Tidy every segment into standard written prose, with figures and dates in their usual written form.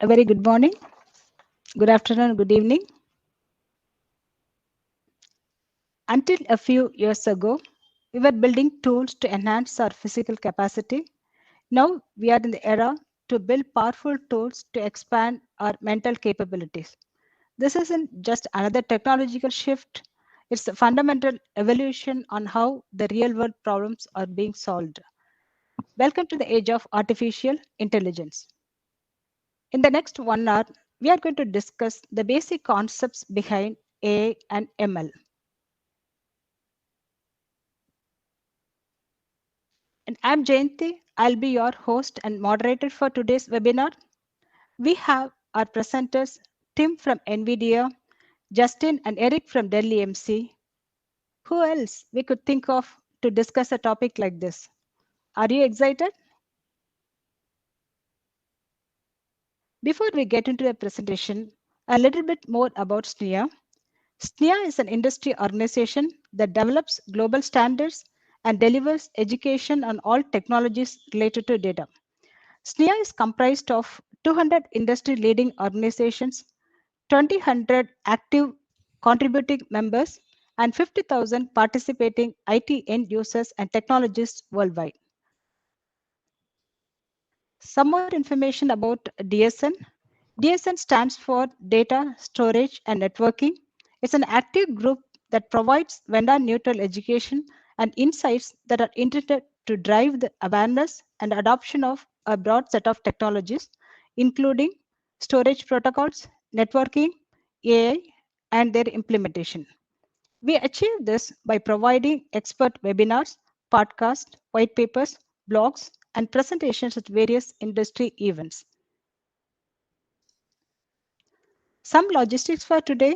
A very good morning, good afternoon, good evening. Until a few years ago, we were building tools to enhance our physical capacity. Now we are in the era to build powerful tools to expand our mental capabilities. This isn't just another technological shift, it's a fundamental evolution on how the real world problems are being solved. Welcome to the age of artificial intelligence. In the next 1 hour, we are going to discuss the basic concepts behind AI and ML. And I'm Jayanthi. I'll be your host and moderator for today's webinar. We have our presenters Tim from NVIDIA, Justin and Erik from Dell EMC. Who else we could think of to discuss a topic like this? Are you excited? Before we get into the presentation, a little bit more about SNIA. SNIA is an industry organization that develops global standards and delivers education on all technologies related to data. SNIA is comprised of 200 industry-leading organizations, 2,000 active contributing members, and 50,000 participating IT end users and technologists worldwide. Some more information about DSN. DSN stands for Data, Storage, and Networking. It's an active group that provides vendor-neutral education and insights that are intended to drive the awareness and adoption of a broad set of technologies, including storage protocols, networking, AI, and their implementation. We achieve this by providing expert webinars, podcasts, white papers, blogs, and presentations at various industry events. Some logistics for today.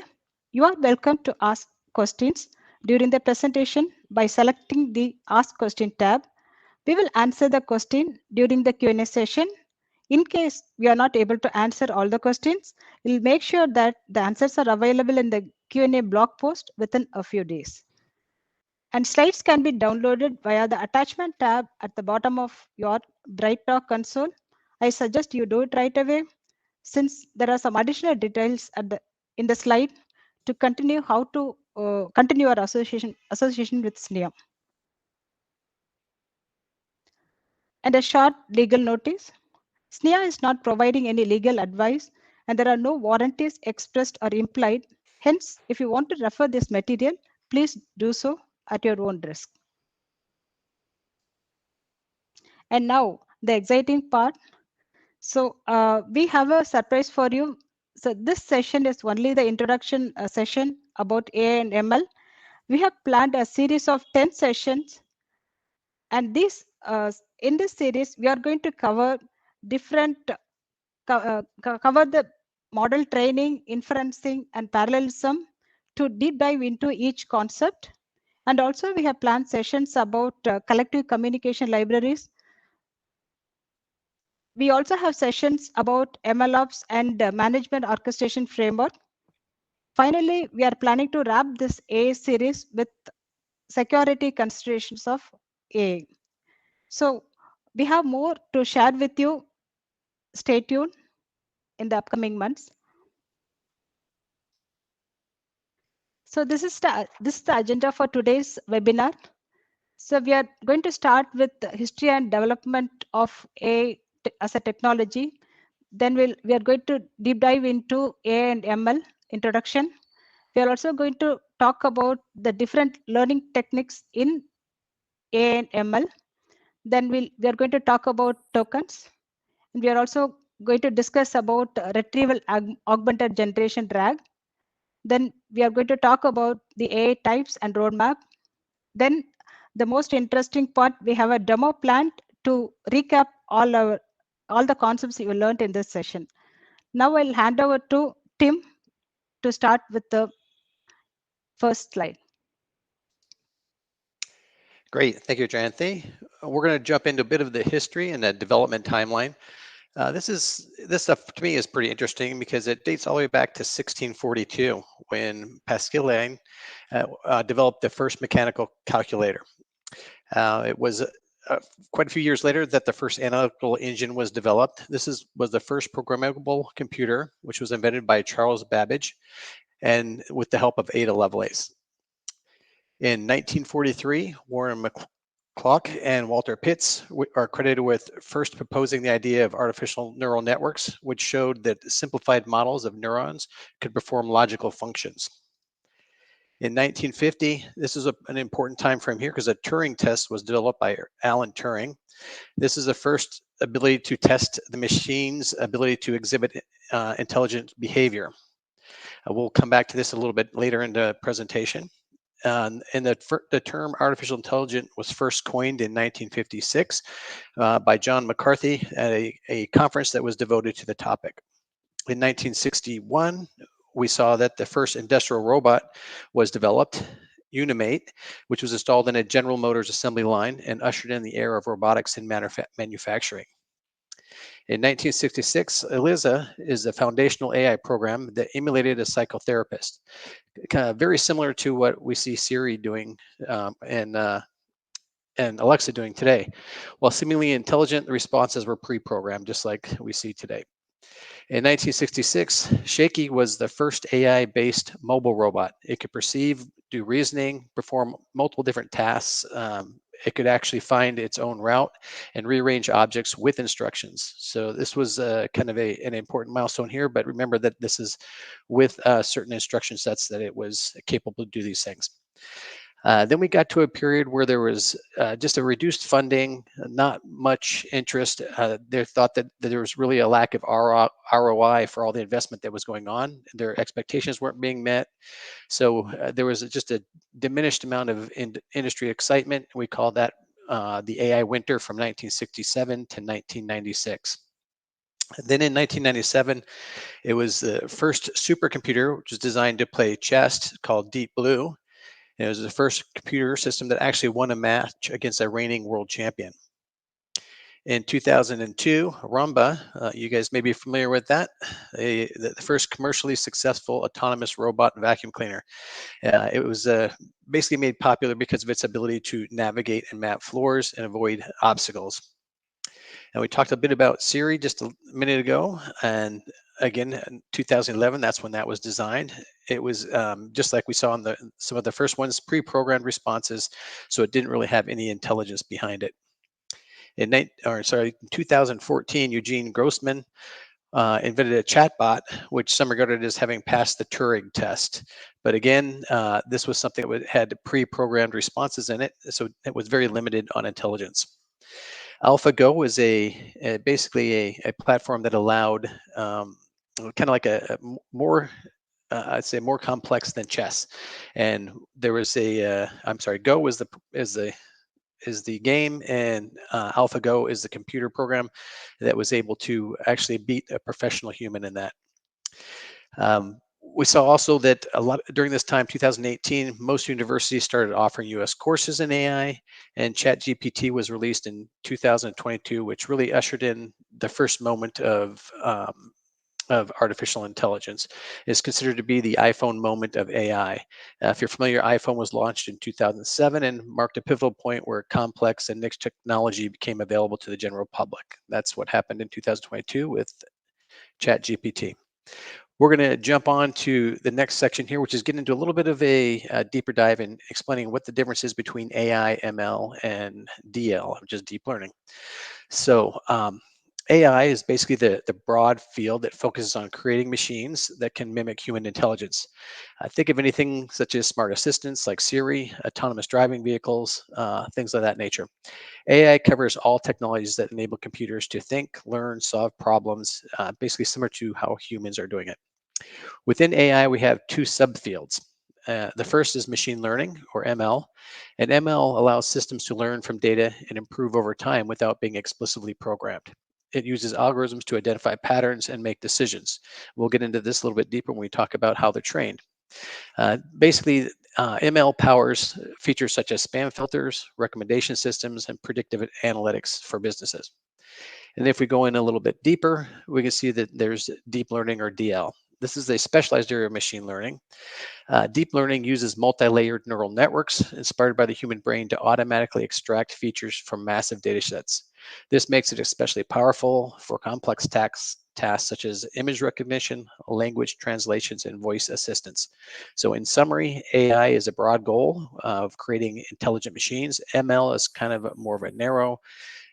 You are welcome to ask questions during the presentation by selecting the Ask Question tab. We will answer the question during the Q&A session. In case we are not able to answer all the questions, we'll make sure that the answers are available in the Q&A blog post within a few days. And slides can be downloaded via the attachment tab at the bottom of your BrightTalk console. I suggest you do it right away, since there are some additional details in the slide to continue how to continue our association with SNIA. And a short legal notice. SNIA is not providing any legal advice, and there are no warranties expressed or implied. Hence, if you want to refer this material, please do so at your own risk. And now, the exciting part. So we have a surprise for you. So this session is only the introduction session about AI and ML. We have planned a series of 10 sessions. And in this series, we are going to cover cover the model training, inferencing, and parallelism to deep dive into each concept. And also we have planned sessions about collective communication libraries. We also have sessions about MLOps and management orchestration framework. Finally, we are planning to wrap this AI series with security considerations of AI. So we have more to share with you. Stay tuned in the upcoming months. So this is the agenda for today's webinar. So we are going to start with the history and development of AI as a technology. Then we are going to deep dive into AI and ML introduction. We are also going to talk about the different learning techniques in AI and ML. Then we are going to talk about tokens. And we are also going to discuss about retrieval augmented generation RAG. Then we are going to talk about the AI types and roadmap. Then the most interesting part, we have a demo planned to recap all the concepts you learned in this session. Now I'll hand over to Tim to start with the first slide. Great, thank you, Jayanthi. We're going to jump into a bit of the history and the development timeline. This stuff to me is pretty interesting because it dates all the way back to 1642 when Pascaline developed the first mechanical calculator. It was quite a few years later that the first analytical engine was developed. Was the first programmable computer, which was invented by Charles Babbage, and with the help of Ada Lovelace. In 1943, Warren McClock and Walter Pitts are credited with first proposing the idea of artificial neural networks, which showed that simplified models of neurons could perform logical functions. In 1950, this is an important time frame here because a Turing test was developed by Alan Turing. This is the first ability to test the machine's ability to exhibit intelligent behavior. We'll come back to this a little bit later in the presentation. And the term artificial intelligence was first coined in 1956 by John McCarthy at a conference that was devoted to the topic. In 1961, we saw that the first industrial robot was developed, Unimate, which was installed in a General Motors assembly line and ushered in the era of robotics in manufacturing. In 1966, ELIZA is a foundational AI program that emulated a psychotherapist, kind of very similar to what we see Siri doing and Alexa doing today. While seemingly intelligent, the responses were pre-programmed, just like we see today. In 1966, Shaky was the first AI-based mobile robot. It could perceive, do reasoning, perform multiple different tasks. It could actually find its own route and rearrange objects with instructions. So this was kind of an important milestone here, but remember that this is with certain instruction sets that it was capable to do these things. Then we got to a period where there was just a reduced funding, not much interest. They thought that there was really a lack of ROI for all the investment that was going on. Their expectations weren't being met. So there was just a diminished amount of industry excitement. We call that the AI winter from 1967 to 1996. Then in 1997, it was the first supercomputer, which was designed to play chess, called Deep Blue. It was the first computer system that actually won a match against a reigning world champion. In 2002, Roomba, you guys may be familiar with that, the first commercially successful autonomous robot vacuum cleaner. It was basically made popular because of its ability to navigate and map floors and avoid obstacles. And we talked a bit about Siri just a minute ago, and again, in 2011, that's when that was designed. It was just like we saw in some of the first ones, pre-programmed responses, so it didn't really have any intelligence behind it. In 2014, Eugene Grossman invented a chatbot, which some regarded as having passed the Turing test. But again, this was something that had pre-programmed responses in it, so it was very limited on intelligence. AlphaGo is basically a platform that allowed kind of like a more I'd say more complex than chess. And there was Go is the game, and AlphaGo is the computer program that was able to actually beat a professional human in that. We saw also that during this time, 2018, most universities started offering US courses in AI, and ChatGPT was released in 2022, which really ushered in the first moment of artificial intelligence. It's considered to be the iPhone moment of AI. If you're familiar, iPhone was launched in 2007 and marked a pivotal point where complex and niche technology became available to the general public. That's what happened in 2022 with ChatGPT. We're going to jump on to the next section here, which is getting into a little bit of a deeper dive in explaining what the difference is between AI, ML, and DL, which is deep learning. So AI is basically the broad field that focuses on creating machines that can mimic human intelligence. Think of anything such as smart assistants like Siri, autonomous driving vehicles, things of that nature. AI covers all technologies that enable computers to think, learn, solve problems, basically similar to how humans are doing it. Within AI, we have two subfields. The first is machine learning, or ML. And ML allows systems to learn from data and improve over time without being explicitly programmed. It uses algorithms to identify patterns and make decisions. We'll get into this a little bit deeper when we talk about how they're trained. Basically, ML powers features such as spam filters, recommendation systems, and predictive analytics for businesses. And if we go in a little bit deeper, we can see that there's deep learning, or DL. This is a specialized area of machine learning. Deep learning uses multi-layered neural networks inspired by the human brain to automatically extract features from massive data sets. This makes it especially powerful for complex tasks such as image recognition, language translations, and voice assistance. So in summary, AI is a broad goal of creating intelligent machines. ML is kind of more of a narrow.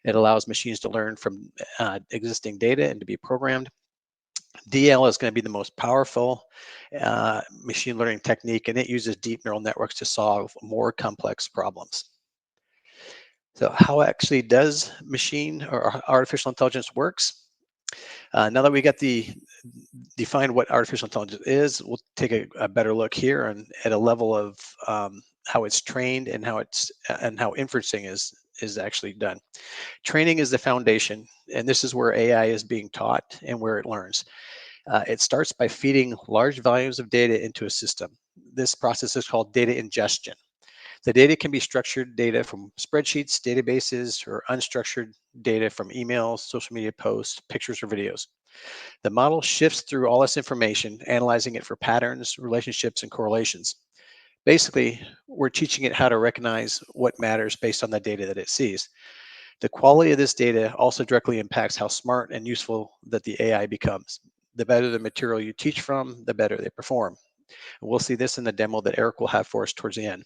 It allows machines to learn from existing data and to be programmed. DL is going to be the most powerful machine learning technique, and it uses deep neural networks to solve more complex problems. So how actually does machine or artificial intelligence works? Now that we got defined what artificial intelligence is, we'll take a better look here and at a level of how it's trained and how inferencing is actually done. Training is the foundation, and this is where AI is being taught and where it learns. It starts by feeding large volumes of data into a system. This process is called data ingestion. The data can be structured data from spreadsheets, databases, or unstructured data from emails, social media posts, pictures, or videos. The model shifts through all this information, analyzing it for patterns, relationships, and correlations. Basically, we're teaching it how to recognize what matters based on the data that it sees. The quality of this data also directly impacts how smart and useful that the AI becomes. The better the material you teach from, the better they perform. We'll see this in the demo that Erik will have for us towards the end.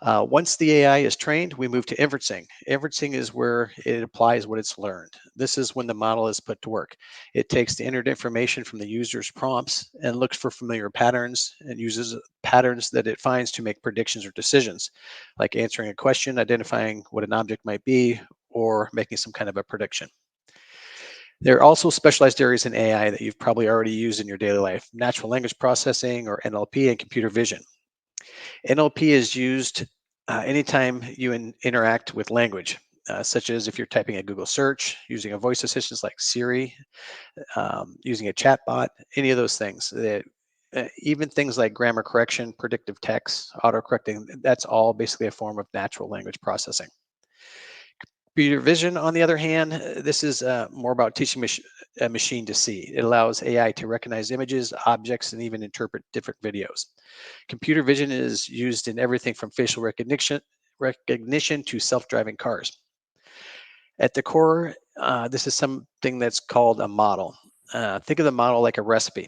Once the AI is trained, we move to inferencing. Inferencing is where it applies what it's learned. This is when the model is put to work. It takes the entered information from the user's prompts and looks for familiar patterns and uses patterns that it finds to make predictions or decisions, like answering a question, identifying what an object might be, or making some kind of a prediction. There are also specialized areas in AI that you've probably already used in your daily life: natural language processing, or NLP, and computer vision. NLP is used anytime you interact with language, such as if you're typing a Google search, using a voice assistant like Siri, using a chatbot, any of those things. Even things like grammar correction, predictive text, autocorrecting, that's all basically a form of natural language processing. Computer vision, on the other hand, this is more about teaching a machine to see. It allows AI to recognize images, objects, and even interpret different videos. Computer vision is used in everything from facial recognition to self-driving cars. At the core, this is something that's called a model. Think of the model like a recipe.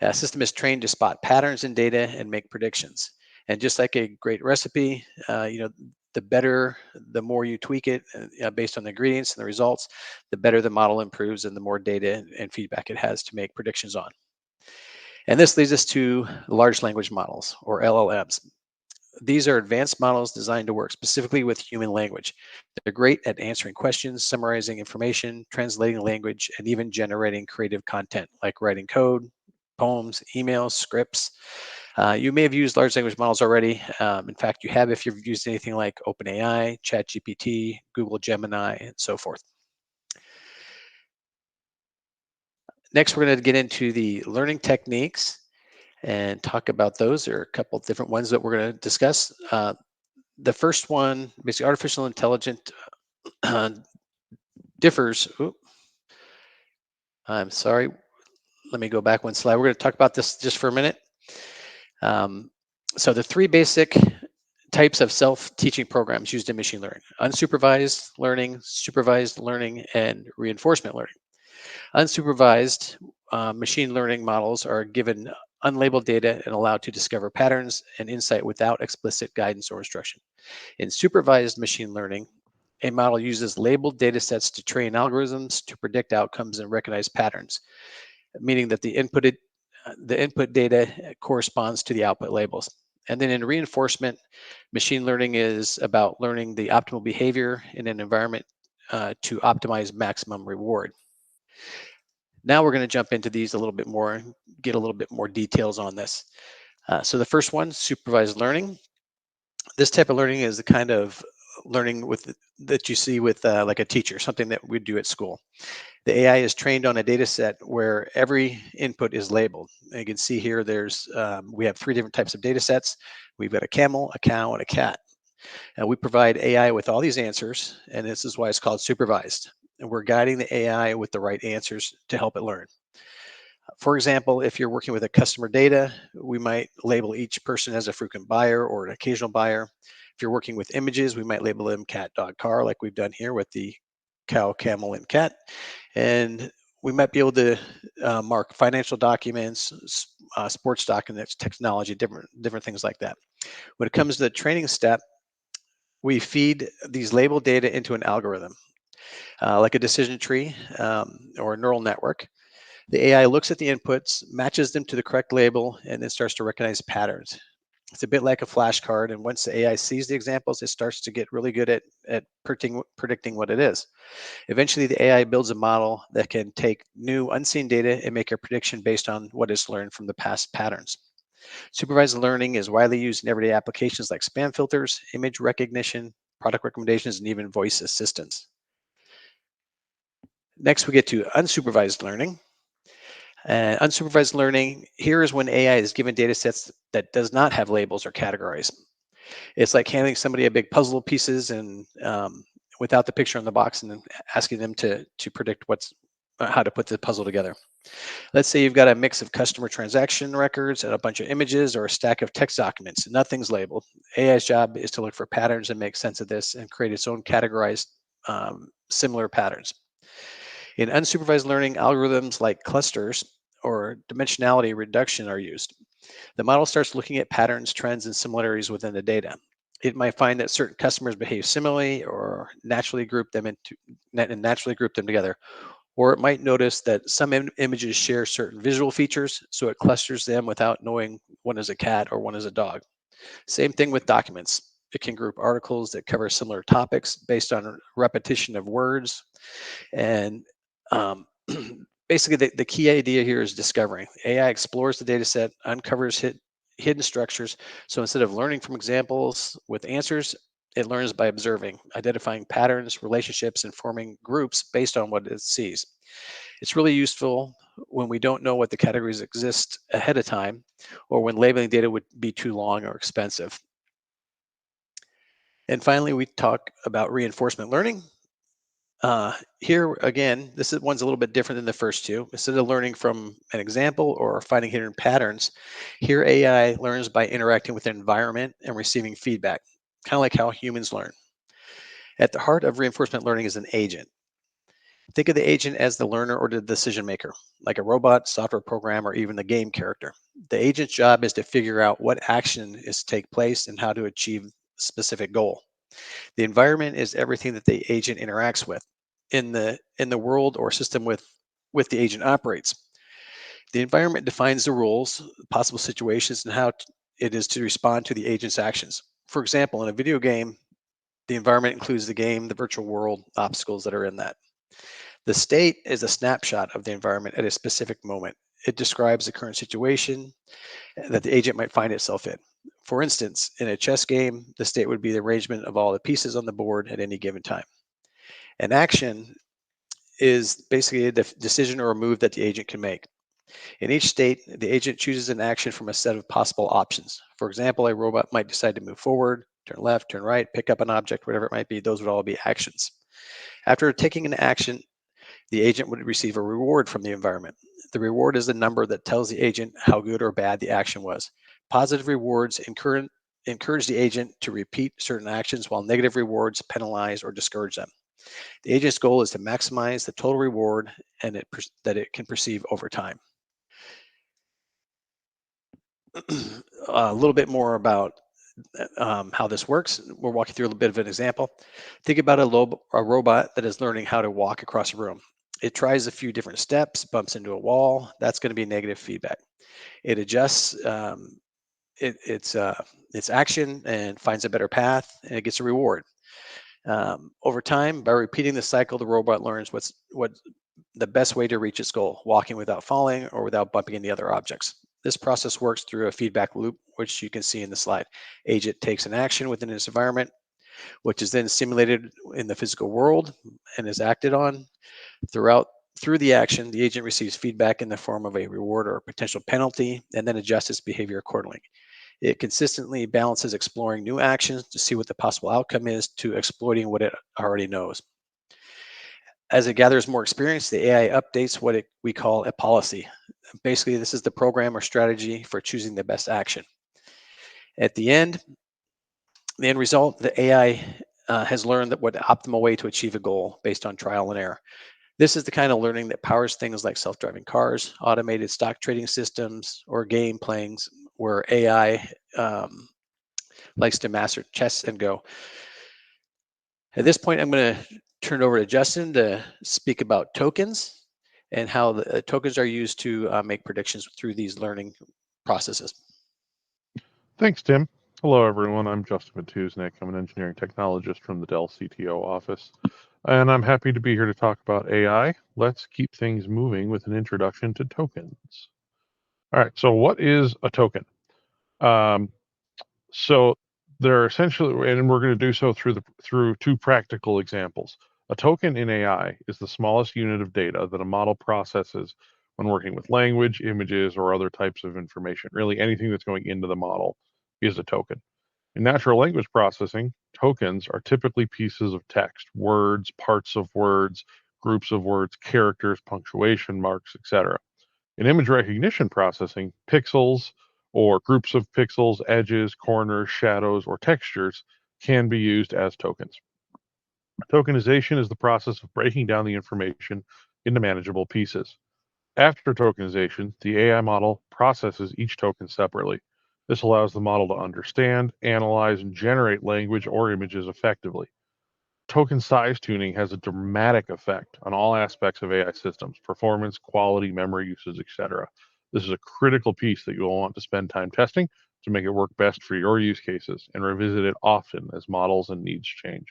A system is trained to spot patterns in data and make predictions. And just like a great recipe, the more you tweak it based on the ingredients and the results, the better the model improves and the more data and feedback it has to make predictions on. And this leads us to large language models, or LLMs. These are advanced models designed to work specifically with human language. They're great at answering questions, summarizing information, translating language, and even generating creative content like writing code, poems, emails, scripts. You may have used large language models already. In fact, you have if you've used anything like OpenAI, ChatGPT, Google Gemini, and so forth. Next, we're going to get into the learning techniques and talk about those. There are a couple of different ones that we're going to discuss. The first one, basically artificial intelligence differs. I'm sorry. Let me go back one slide. We're going to talk about this just for a minute. So the three basic types of self-teaching programs used in machine learning: unsupervised learning, supervised learning, and reinforcement learning. Unsupervised machine learning models are given unlabeled data and allowed to discover patterns and insight without explicit guidance or instruction. In supervised machine learning, a model uses labeled data sets to train algorithms to predict outcomes and recognize patterns, meaning that the input data corresponds to the output labels. And then in reinforcement, machine learning is about learning the optimal behavior in an environment to optimize maximum reward. Now we're going to jump into these a little bit more and get a little bit more details on this. So the first one, supervised learning. This type of learning is the kind of learning that you see with like a teacher, something that we do at school. The AI is trained on a data set where every input is labeled. And you can see here, we have three different types of data sets. We've got a camel, a cow, and a cat. And we provide AI with all these answers, and this is why it's called supervised. And we're guiding the AI with the right answers to help it learn. For example, if you're working with a customer data, we might label each person as a frequent buyer or an occasional buyer. If you're working with images, we might label them cat, dog, car, like we've done here with the cow, camel, and cat. And we might be able to mark financial documents, sports documents, technology, different things like that. When it comes to the training step, we feed these labeled data into an algorithm, like a decision tree or a neural network. The AI looks at the inputs, matches them to the correct label, and then starts to recognize patterns. It's a bit like a flashcard, and once the AI sees the examples, it starts to get really good at predicting what it is. Eventually, the AI builds a model that can take new unseen data and make a prediction based on what it's learned from the past patterns. Supervised learning is widely used in everyday applications like spam filters, image recognition, product recommendations, and even voice assistants. Next, we get to unsupervised learning. Unsupervised learning, here is when AI is given data sets that does not have labels or categories. It's like handing somebody a big puzzle pieces and without the picture on the box and then asking them to predict how to put the puzzle together. Let's say you've got a mix of customer transaction records and a bunch of images or a stack of text documents. Nothing's labeled. AI's job is to look for patterns and make sense of this and create its own categorized similar patterns. In unsupervised learning, algorithms like clusters or dimensionality reduction are used. The model starts looking at patterns, trends, and similarities within the data. It might find that certain customers behave similarly or naturally group them together. Or it might notice that some images share certain visual features, so it clusters them without knowing one is a cat or one is a dog. Same thing with documents. It can group articles that cover similar topics based on repetition of words. And um, basically, the key idea here is discovering. AI explores the data set, uncovers hidden structures. So instead of learning from examples with answers, it learns by observing, identifying patterns, relationships, and forming groups based on what it sees. It's really useful when we don't know what the categories exist ahead of time, or when labeling data would be too long or expensive. And finally, we talk about reinforcement learning. Here again, one's a little bit different than the first two. Instead of learning from an example or finding hidden patterns, here AI learns by interacting with the environment and receiving feedback, kind of like how humans learn. At the heart of reinforcement learning is an agent. Think of the agent as the learner or the decision maker, like a robot, software program, or even the game character. The agent's job is to figure out what action is to take place and how to achieve a specific goal. The environment is everything that the agent interacts with in the world or system with the agent operates. The environment defines the rules, possible situations, and how it is to respond to the agent's actions. For example, in a video game, the environment includes the game, the virtual world, obstacles that are in that. The state is a snapshot of the environment at a specific moment. It describes the current situation that the agent might find itself in. For instance, in a chess game, the state would be the arrangement of all the pieces on the board at any given time. An action is basically a decision or a move that the agent can make. In each state, the agent chooses an action from a set of possible options. For example, a robot might decide to move forward, turn left, turn right, pick up an object, whatever it might be. Those would all be actions. After taking an action, the agent would receive a reward from the environment. The reward is the number that tells the agent how good or bad the action was. Positive rewards encourage the agent to repeat certain actions, while negative rewards penalize or discourage them. The agent's goal is to maximize the total reward that it can perceive over time. A little bit more about how this works. We'll walk you through a little bit of an example. Think about a robot that is learning how to walk across a room. It tries a few different steps, bumps into a wall. That's going to be negative feedback. It adjusts its action and finds a better path, and it gets a reward. Over time, by repeating the cycle, the robot learns what the best way to reach its goal, walking without falling or without bumping into other objects. This process works through a feedback loop, which you can see in the slide. Agent takes an action within its environment, which is then simulated in the physical world and is acted on. Through the action, the agent receives feedback in the form of a reward or a potential penalty, and then adjusts its behavior accordingly. It consistently balances exploring new actions to see what the possible outcome is to exploiting what it already knows. As it gathers more experience, the AI updates what we call a policy. Basically, this is the program or strategy for choosing the best action. At the end result, the AI has learned that what the optimal way to achieve a goal based on trial and error. This is the kind of learning that powers things like self-driving cars, automated stock trading systems, or game playing where AI likes to master chess and Go. At this point, I'm going to turn it over to Justin to speak about tokens and how the tokens are used to make predictions through these learning processes. Thanks, Tim. Hello, everyone. I'm Justin Potuznik. I'm an engineering technologist from the Dell CTO office, and I'm happy to be here to talk about AI. Let's keep things moving with an introduction to tokens. All right, so what is a token? So they're essentially, and we're going to do so through two practical examples. A token in AI is the smallest unit of data that a model processes when working with language, images, or other types of information. Really, anything that's going into the model is a token. In natural language processing, tokens are typically pieces of text, words, parts of words, groups of words, characters, punctuation marks, etc. In image recognition processing, pixels or groups of pixels, edges, corners, shadows, or textures can be used as tokens. Tokenization is the process of breaking down the information into manageable pieces. After tokenization, the AI model processes each token separately. This allows the model to understand, analyze, and generate language or images effectively. Token size tuning has a dramatic effect on all aspects of AI systems: performance, quality, memory usage, etc. This is a critical piece that you will want to spend time testing to make it work best for your use cases, and revisit it often as models and needs change.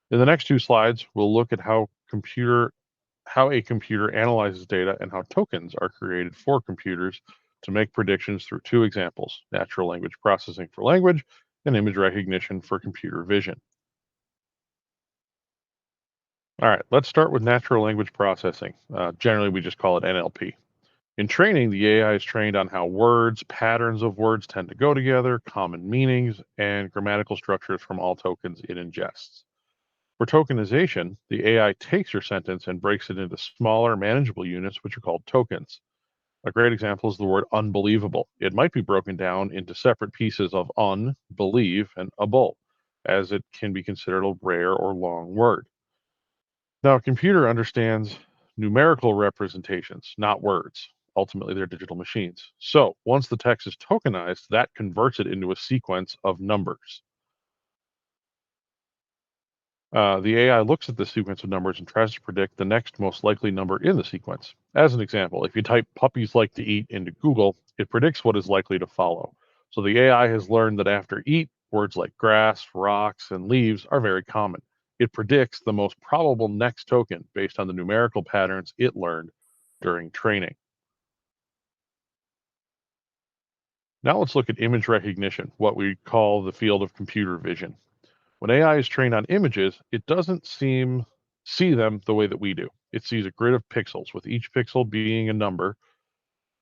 In the next two slides, we'll look at how a computer analyzes data and how tokens are created for computers to make predictions through two examples: natural language processing for language and image recognition for computer vision. All right, let's start with natural language processing. Generally, we just call it NLP. In training, the AI is trained on how words, patterns of words tend to go together, common meanings, and grammatical structures from all tokens it ingests. For tokenization, the AI takes your sentence and breaks it into smaller, manageable units, which are called tokens. A great example is the word unbelievable. It might be broken down into separate pieces of un, believe, and able, as it can be considered a rare or long word. Now, a computer understands numerical representations, not words. Ultimately, they're digital machines. So once the text is tokenized, that converts it into a sequence of numbers. The AI looks at the sequence of numbers and tries to predict the next most likely number in the sequence. As an example, if you type puppies like to eat into Google, it predicts what is likely to follow. So the AI has learned that after eat, words like grass, rocks, and leaves are very common. It predicts the most probable next token based on the numerical patterns it learned during training. Now let's look at image recognition, what we call the field of computer vision. When AI is trained on images, it doesn't see them the way that we do. It sees a grid of pixels, with each pixel being a number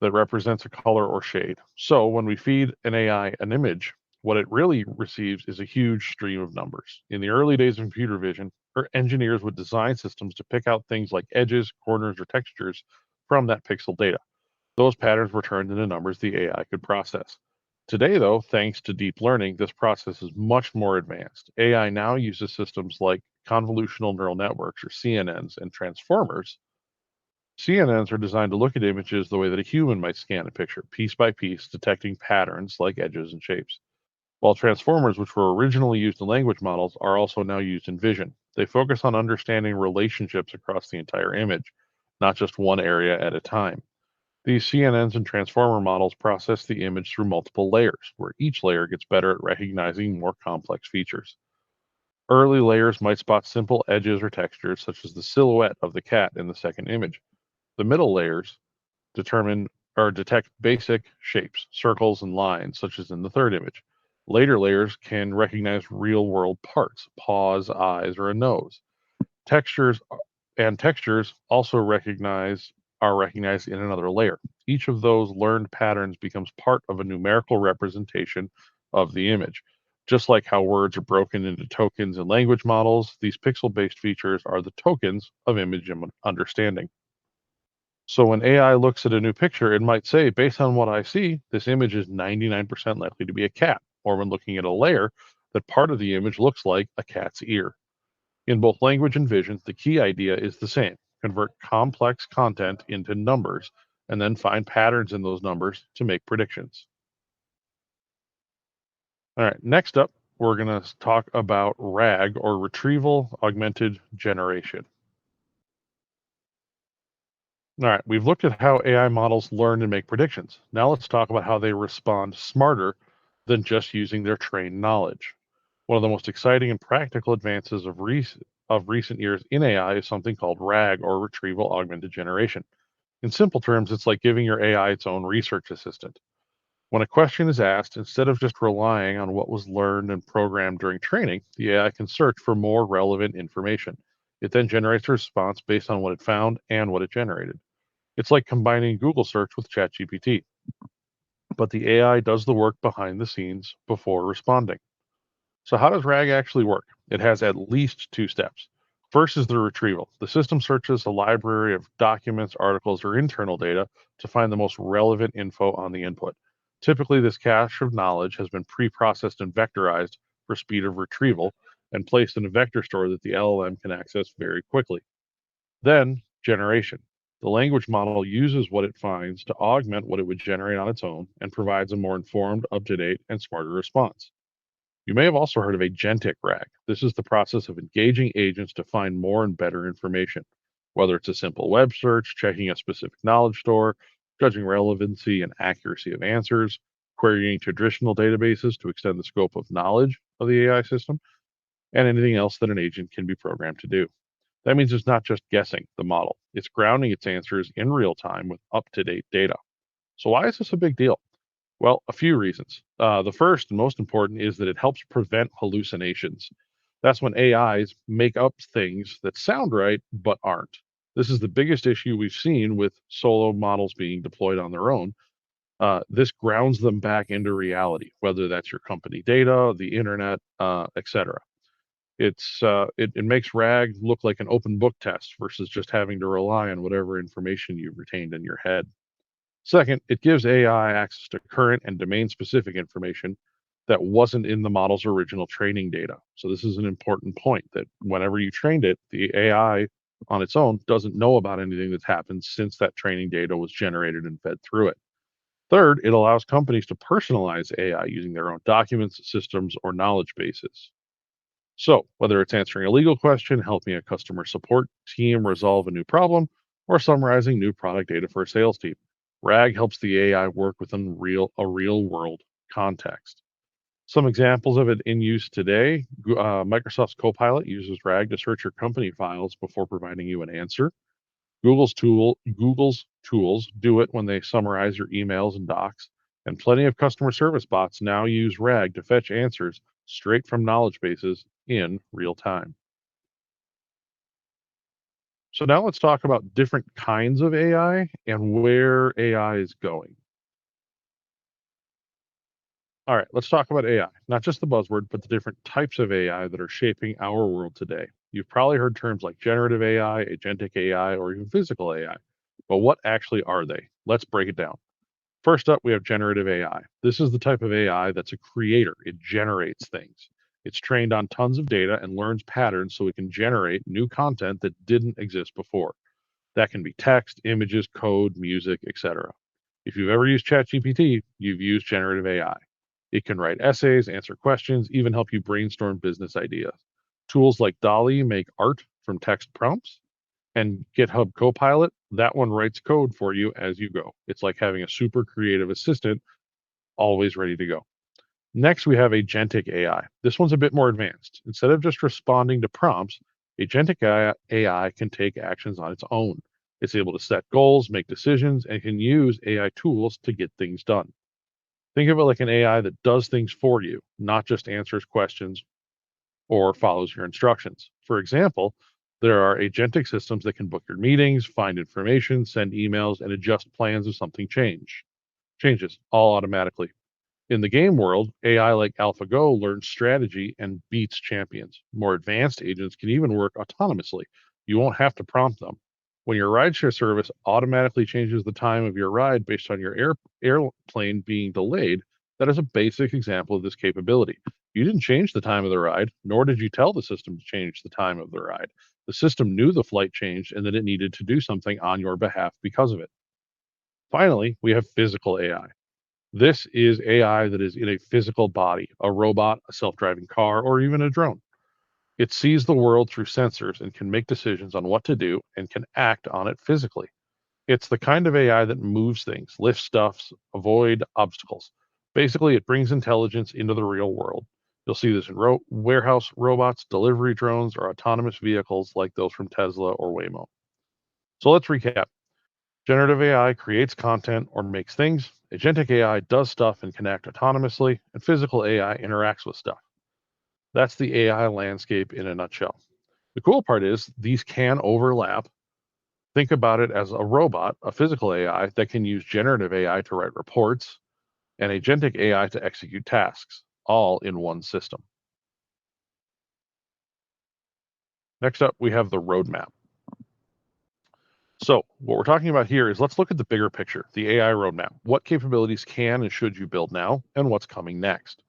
that represents a color or shade. So when we feed an AI an image, what it really receives is a huge stream of numbers. In the early days of computer vision, engineers would design systems to pick out things like edges, corners, or textures from that pixel data. Those patterns were turned into numbers the AI could process. Today, though, thanks to deep learning, this process is much more advanced. AI now uses systems like convolutional neural networks, or CNNs, and transformers. CNNs are designed to look at images the way that a human might scan a picture, piece by piece, detecting patterns like edges and shapes. While transformers, which were originally used in language models, are also now used in vision. They focus on understanding relationships across the entire image, not just one area at a time. These CNNs and transformer models process the image through multiple layers, where each layer gets better at recognizing more complex features. Early layers might spot simple edges or textures, such as the silhouette of the cat in the second image. The middle layers determine or detect basic shapes, circles, and lines, such as in the third image. Later layers can recognize real-world parts, paws, eyes, or a nose. Textures textures also are recognized in another layer. Each of those learned patterns becomes part of a numerical representation of the image. Just like how words are broken into tokens in language models, these pixel-based features are the tokens of image understanding. So when AI looks at a new picture, it might say, based on what I see, this image is 99% likely to be a cat. Or when looking at a layer, that part of the image looks like a cat's ear. In both language and vision, the key idea is the same: convert complex content into numbers and then find patterns in those numbers to make predictions. All right, next up, we're going to talk about RAG, or Retrieval Augmented Generation. All right, we've looked at how AI models learn and make predictions. Now let's talk about how they respond smarter than just using their trained knowledge. One of the most exciting and practical advances of recent years in AI is something called RAG, or Retrieval Augmented Generation. In simple terms, it's like giving your AI its own research assistant. When a question is asked, instead of just relying on what was learned and programmed during training, the AI can search for more relevant information. It then generates a response based on what it found and what it generated. It's like combining Google search with ChatGPT, but the AI does the work behind the scenes before responding. So how does RAG actually work? It has at least two steps. First is the retrieval. The system searches a library of documents, articles, or internal data to find the most relevant info on the input. Typically, this cache of knowledge has been pre-processed and vectorized for speed of retrieval and placed in a vector store that the LLM can access very quickly. Then, generation. The language model uses what it finds to augment what it would generate on its own and provides a more informed, up-to-date, and smarter response. You may have also heard of agentic RAG. This is the process of engaging agents to find more and better information, whether it's a simple web search, checking a specific knowledge store, judging relevancy and accuracy of answers, querying traditional databases to extend the scope of knowledge of the AI system, and anything else that an agent can be programmed to do. That means it's not just guessing the model, it's grounding its answers in real time with up-to-date data. So why is this a big deal? Well, a few reasons. The first and most important is that it helps prevent hallucinations. That's when AIs make up things that sound right but aren't. This is the biggest issue we've seen with solo models being deployed on their own. This grounds them back into reality, whether that's your company data, the internet, etc. It makes RAG look like an open book test versus just having to rely on whatever information you've retained in your head. Second, it gives AI access to current and domain-specific information that wasn't in the model's original training data. So this is an important point, that whenever you trained it, the AI on its own doesn't know about anything that's happened since that training data was generated and fed through it. Third, it allows companies to personalize AI using their own documents, systems, or knowledge bases. So, whether it's answering a legal question, helping a customer support team resolve a new problem, or summarizing new product data for a sales team, RAG helps the AI work within a real world context. Some examples of it in use today: Microsoft's Copilot uses RAG to search your company files before providing you an answer. Google's tools do it when they summarize your emails and docs, and plenty of customer service bots now use RAG to fetch answers straight from knowledge bases in real time. So now let's talk about different kinds of AI and where AI is going. All right, let's talk about AI, not just the buzzword, but the different types of AI that are shaping our world today. You've probably heard terms like generative AI, agentic AI, or even physical AI. But what actually are they? Let's break it down. First up, we have generative AI. This is the type of AI that's a creator. It generates things. It's trained on tons of data and learns patterns so it can generate new content that didn't exist before. That can be text, images, code, music, etc. If you've ever used ChatGPT, you've used generative AI. It can write essays, answer questions, even help you brainstorm business ideas. Tools like Dolly make art from text prompts, and GitHub Copilot, that one writes code for you as you go. It's like having a super creative assistant always ready to go. Next, we have agentic AI. This one's a bit more advanced. Instead of just responding to prompts, agentic AI can take actions on its own. It's able to set goals, make decisions, and can use AI tools to get things done. Think of it like an AI that does things for you, not just answers questions or follows your instructions. For example, there are agentic systems that can book your meetings, find information, send emails, and adjust plans if something changes, all automatically. In the game world, AI like AlphaGo learns strategy and beats champions. More advanced agents can even work autonomously. You won't have to prompt them. When your rideshare service automatically changes the time of your ride based on your airplane being delayed, that is a basic example of this capability. You didn't change the time of the ride, nor did you tell the system to change the time of the ride. The system knew the flight changed and that it needed to do something on your behalf because of it. Finally, we have physical AI. This is AI that is in a physical body, a robot, a self-driving car, or even a drone. It sees the world through sensors and can make decisions on what to do and can act on it physically. It's the kind of AI that moves things, lifts stuff, avoid obstacles. Basically, it brings intelligence into the real world. You'll see this in warehouse robots, delivery drones, or autonomous vehicles like those from Tesla or Waymo. So let's recap. Generative AI creates content or makes things. Agentic AI does stuff and can act autonomously, and physical AI interacts with stuff. That's the AI landscape in a nutshell. The cool part is these can overlap. Think about it as a robot, a physical AI that can use generative AI to write reports and agentic AI to execute tasks, all in one system. Next up, we have the roadmap. So what we're talking about here is let's look at the bigger picture, the AI roadmap. What capabilities can and should you build now, and what's coming next?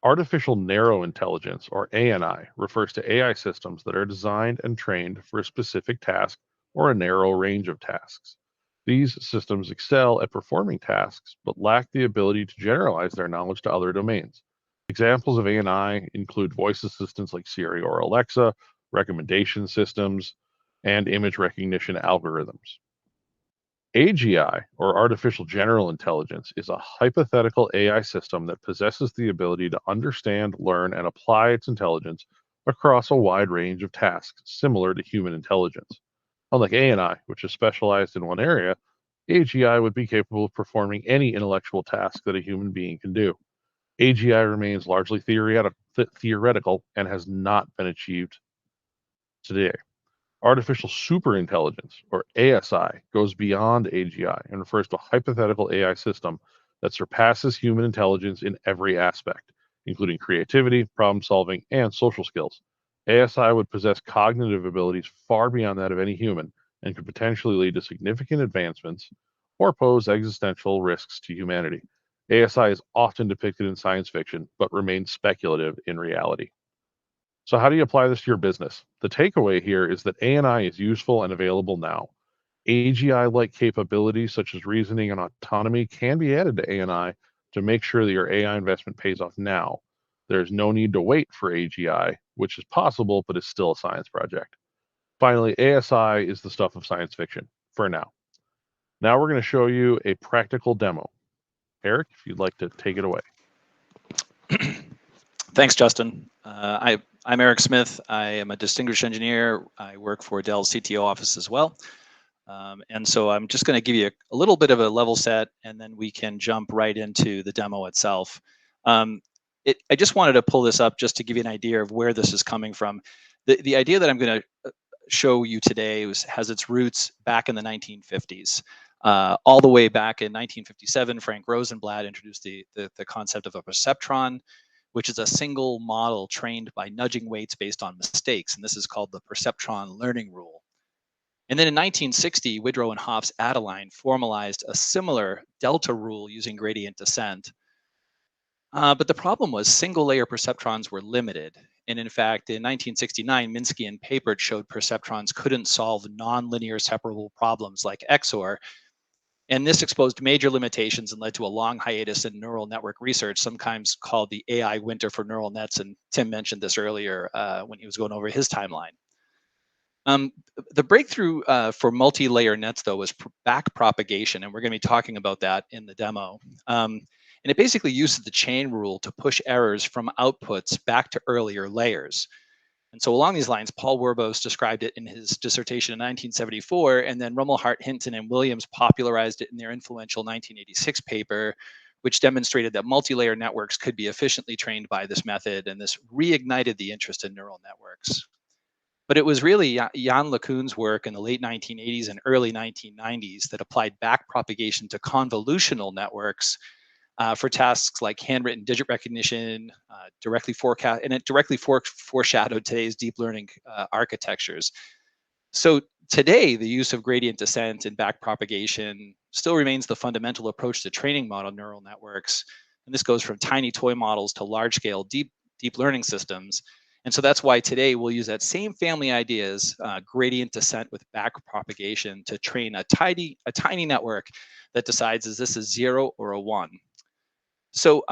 Artificial Narrow Intelligence, or ANI, refers to AI systems that are designed and trained for a specific task or a narrow range of tasks. These systems excel at performing tasks, but lack the ability to generalize their knowledge to other domains. Examples of ANI include voice assistants like Siri or Alexa, recommendation systems, and image recognition algorithms. AGI, or Artificial General Intelligence, is a hypothetical AI system that possesses the ability to understand, learn, and apply its intelligence across a wide range of tasks similar to human intelligence. Unlike ANI, which is specialized in one area, AGI would be capable of performing any intellectual task that a human being can do. AGI remains largely theoretical and has not been achieved today. Artificial superintelligence, or ASI, goes beyond AGI and refers to a hypothetical AI system that surpasses human intelligence in every aspect, including creativity, problem solving, and social skills. ASI would possess cognitive abilities far beyond that of any human and could potentially lead to significant advancements or pose existential risks to humanity. ASI is often depicted in science fiction, but remains speculative in reality. So how do you apply this to your business? The takeaway here is that ANI is useful and available now. AGI-like capabilities such as reasoning and autonomy can be added to ANI to make sure that your AI investment pays off now. There's no need to wait for AGI, which is possible, but is still a science project. Finally, ASI is the stuff of science fiction for now. Now we're going to show you a practical demo. Eric, if you'd like to take it away. Thanks, Justin. I'm Eric Smith. I am a distinguished engineer. I work for Dell's CTO office as well. And so I'm just going to give you a little bit of a level set, and then we can jump right into the demo itself. I just wanted to pull this up just to give you an idea of where this is coming from. The idea that I'm going to show you today has its roots back in the 1950s. All the way back in 1957, Frank Rosenblatt introduced the concept of a perceptron, which is a single model trained by nudging weights based on mistakes. And this is called the perceptron learning rule. And then in 1960, Widrow and Hoff's Adeline formalized a similar delta rule using gradient descent. But the problem was single layer perceptrons were limited. And in fact, in 1969, Minsky and Papert showed perceptrons couldn't solve nonlinear separable problems like XOR. And this exposed major limitations and led to a long hiatus in neural network research, sometimes called the AI winter for neural nets. And Tim mentioned this earlier when he was going over his timeline. The breakthrough for multi-layer nets, though, was backpropagation, and we're going to be talking about that in the demo. And it basically uses the chain rule to push errors from outputs back to earlier layers. And so along these lines, Paul Werbos described it in his dissertation in 1974, and then Rumelhart, Hinton, and Williams popularized it in their influential 1986 paper, which demonstrated that multi-layer networks could be efficiently trained by this method, and this reignited the interest in neural networks. But it was really Jan LeCun's work in the late 1980s and early 1990s that applied backpropagation to convolutional networks for tasks like handwritten digit recognition, directly forecast, and it directly foreshadowed today's deep learning architectures. So today, the use of gradient descent and backpropagation still remains the fundamental approach to training model neural networks. And this goes from tiny toy models to large-scale deep learning systems. And so that's why today we'll use that same family ideas, gradient descent with backpropagation, to train a tiny network that decides is this a 0 or a 1. So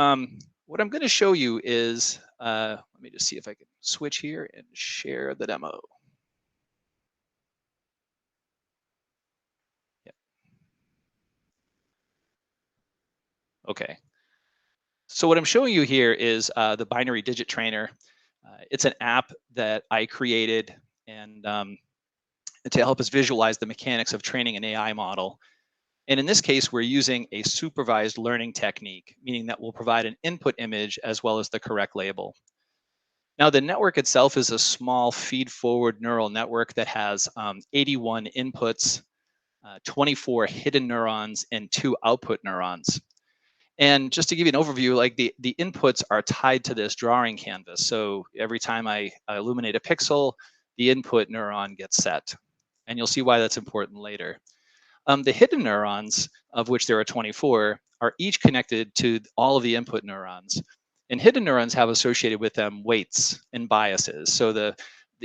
what I'm going to show you is, let me just see if I can switch here and share the demo. Okay. So what I'm showing you here is the binary digit trainer. It's an app that I created and to help us visualize the mechanics of training an AI model. And in this case, we're using a supervised learning technique, meaning that we'll provide an input image as well as the correct label. Now, the network itself is a small feed-forward neural network that has 81 inputs, 24 hidden neurons, and 2 output neurons. And just to give you an overview, like the inputs are tied to this drawing canvas. So every time I illuminate a pixel, the input neuron gets set. And you'll see why that's important later. The hidden neurons, of which there are 24, are each connected to all of the input neurons. And hidden neurons have associated with them weights and biases. So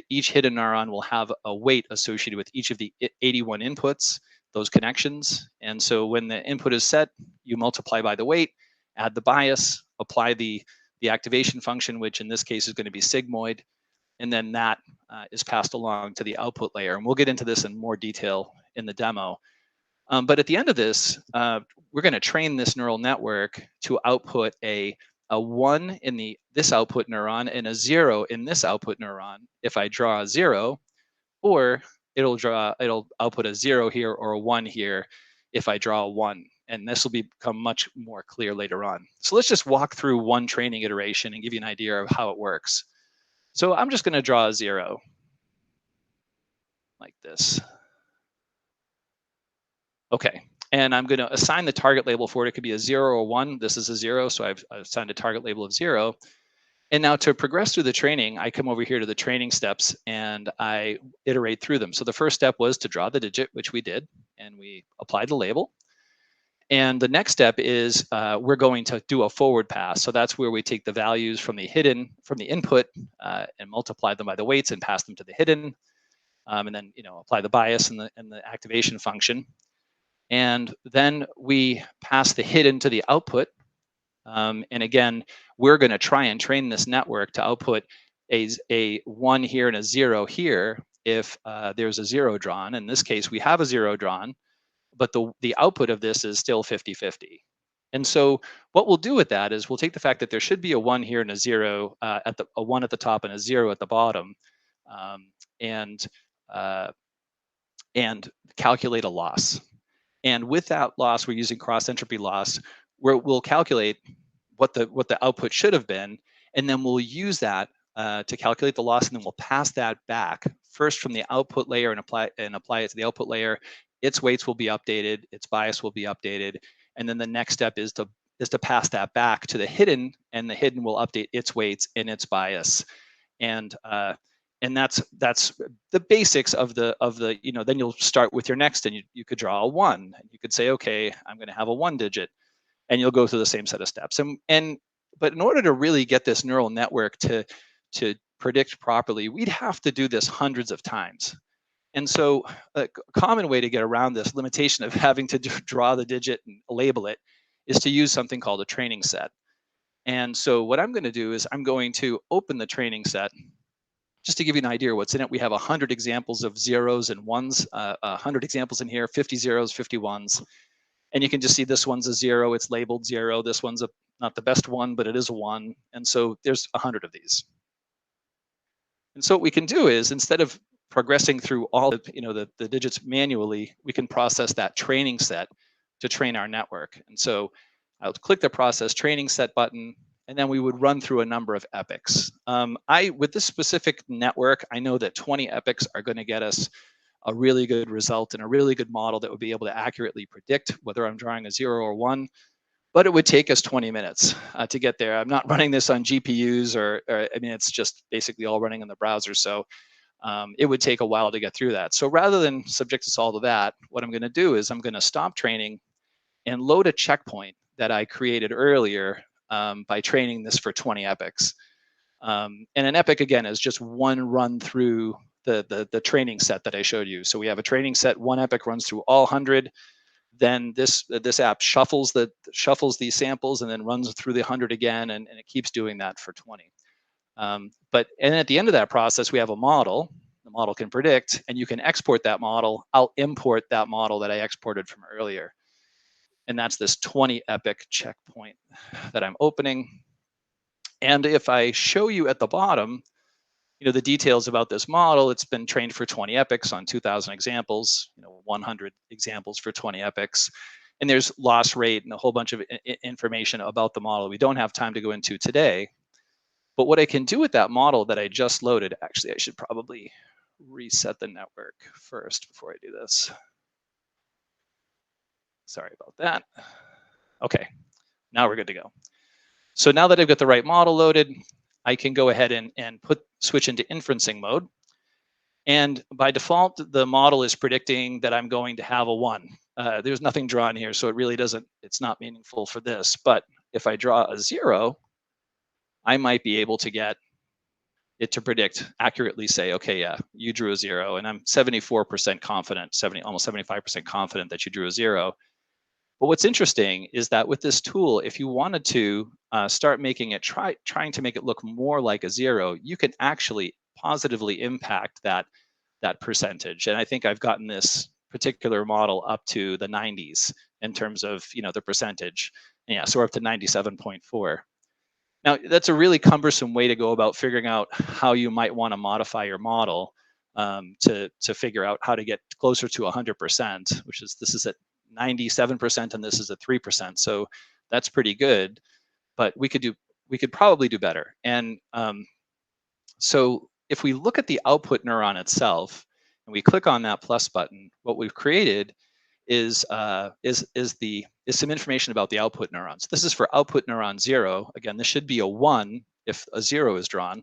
each hidden neuron will have a weight associated with each of the 81 inputs, those connections. And so when the input is set, you multiply by the weight, add the bias, apply the activation function, which in this case is going to be sigmoid, and then that is passed along to the output layer. And we'll get into this in more detail in the demo. But at the end of this, we're going to train this neural network to output a 1 in this output neuron and a 0 in this output neuron if I draw a 0, or it'll output a 0 here or a 1 here if I draw a 1. And this will become much more clear later on. So let's just walk through one training iteration and give you an idea of how it works. So I'm just going to draw a 0 like this. Okay, and I'm going to assign the target label for it. It could be a 0 or 1. This is a 0, so I've assigned a target label of 0. And now to progress through the training, I come over here to the training steps and I iterate through them. So the first step was to draw the digit, which we did, and we applied the label. And the next step is we're going to do a forward pass. So that's where we take the values from the input and multiply them by the weights and pass them to the hidden, and then apply the bias and the activation function. And then we pass the hidden to the output. And again, we're going to try and train this network to output a 1 here and a 0 here if there's a 0 drawn. In this case, we have a 0 drawn, but the output of this is still 50-50. And so what we'll do with that is we'll take the fact that there should be a 1 here and a 0 a 1 at the top and a 0 at the bottom, and calculate a loss. And with that loss, we're using cross entropy loss, where we'll calculate what the output should have been, and then we'll use that to calculate the loss, and then we'll pass that back first from the output layer and apply it to the output layer. Its weights will be updated, its bias will be updated, and then the next step is to pass that back to the hidden, and the hidden will update its weights and its bias. And that's the basics of the then you'll start with your next, and you could draw a 1. You could say, okay, I'm going to have a 1 digit, and you'll go through the same set of steps. But in order to really get this neural network to predict properly, we'd have to do this hundreds of times. And so a common way to get around this limitation of having to draw the digit and label it is to use something called a training set. And so what I'm going to do is I'm going to open the training set. Just to give you an idea of what's in it, we have 100 examples of 0s and 1s, 100 examples in here, 50 0s, 50 1s. And you can just see this one's a 0, it's labeled 0. This one's not the best one, but it is a 1. And so there's 100 of these. And so what we can do is, instead of progressing through all the digits manually, we can process that training set to train our network. And so I'll click the process training set button, and then we would run through a number of epochs. With this specific network, I know that 20 epochs are going to get us a really good result and a really good model that would be able to accurately predict whether I'm drawing a 0 or 1. but it would take us 20 minutes to get there. I'm not running this on GPUs or I mean, it's just basically all running in the browser. So it would take a while to get through that. So rather than subject us all to that, what I'm going to do is I'm going to stop training and load a checkpoint that I created earlier by training this for 20 epochs. And an epoch, again, is just one run through the training set that I showed you. So we have a training set, one epoch runs through all 100. Then this app shuffles these samples and then runs through the 100 again, and it keeps doing that for 20. And at the end of that process, we have a model. The model can predict, and you can export that model. I'll import that model that I exported from earlier. And that's this 20 epoch checkpoint that I'm opening. And if I show you at the bottom, the details about this model, it's been trained for 20 epochs on 2,000 examples, 100 examples for 20 epochs. And there's loss rate and a whole bunch of information about the model we don't have time to go into today. But what I can do with that model that I just loaded, actually, I should probably reset the network first before I do this. Sorry about that. Okay, now we're good to go. So now that I've got the right model loaded, I can go ahead and switch into inferencing mode. And by default, the model is predicting that I'm going to have a 1. There's nothing drawn here, so it really it's not meaningful for this. But if I draw a 0, I might be able to get it to predict accurately, say, okay, yeah, you drew a 0, and I'm 74% confident, almost 75% confident that you drew a 0. But what's interesting is that with this tool, if you wanted to start making it, trying to make it look more like a 0, you can actually positively impact that percentage. And I think I've gotten this particular model up to the 90s in terms of the percentage. And yeah, so we're up to 97.4. Now, that's a really cumbersome way to go about figuring out how you might want to modify your model to figure out how to get closer to 100%, which is, this is at 97% and this is at 3%. So that's pretty good, but we could probably do better. And so if we look at the output neuron itself and we click on that plus button, what we've created is some information about the output neurons. This is for output neuron 0. Again, this should be a 1 if a 0 is drawn.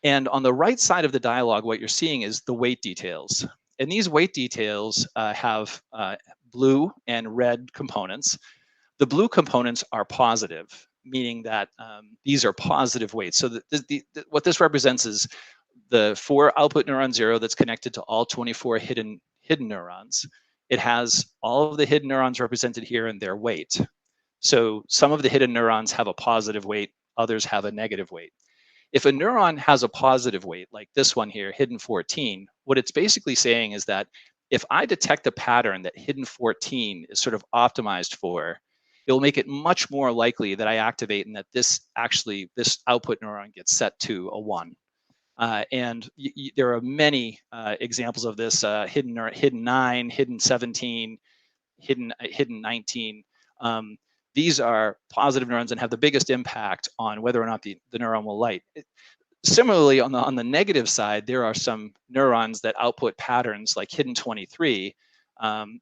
And on the right side of the dialog, what you're seeing is the weight details. And these weight details have blue and red components. The blue components are positive, meaning that these are positive weights. So what this represents is for output neuron 0 that's connected to all 24 hidden neurons. It has all of the hidden neurons represented here and their weight. So some of the hidden neurons have a positive weight, others have a negative weight. If a neuron has a positive weight, like this one here, hidden 14, what it's basically saying is that if I detect a pattern that hidden 14 is sort of optimized for, it'll make it much more likely that I activate and that this output neuron gets set to a 1. And there are many examples of this: hidden 9, hidden 17, hidden 19. These are positive neurons and have the biggest impact on whether or not the neuron will light. Similarly, on the negative side, there are some neurons that output patterns like hidden 23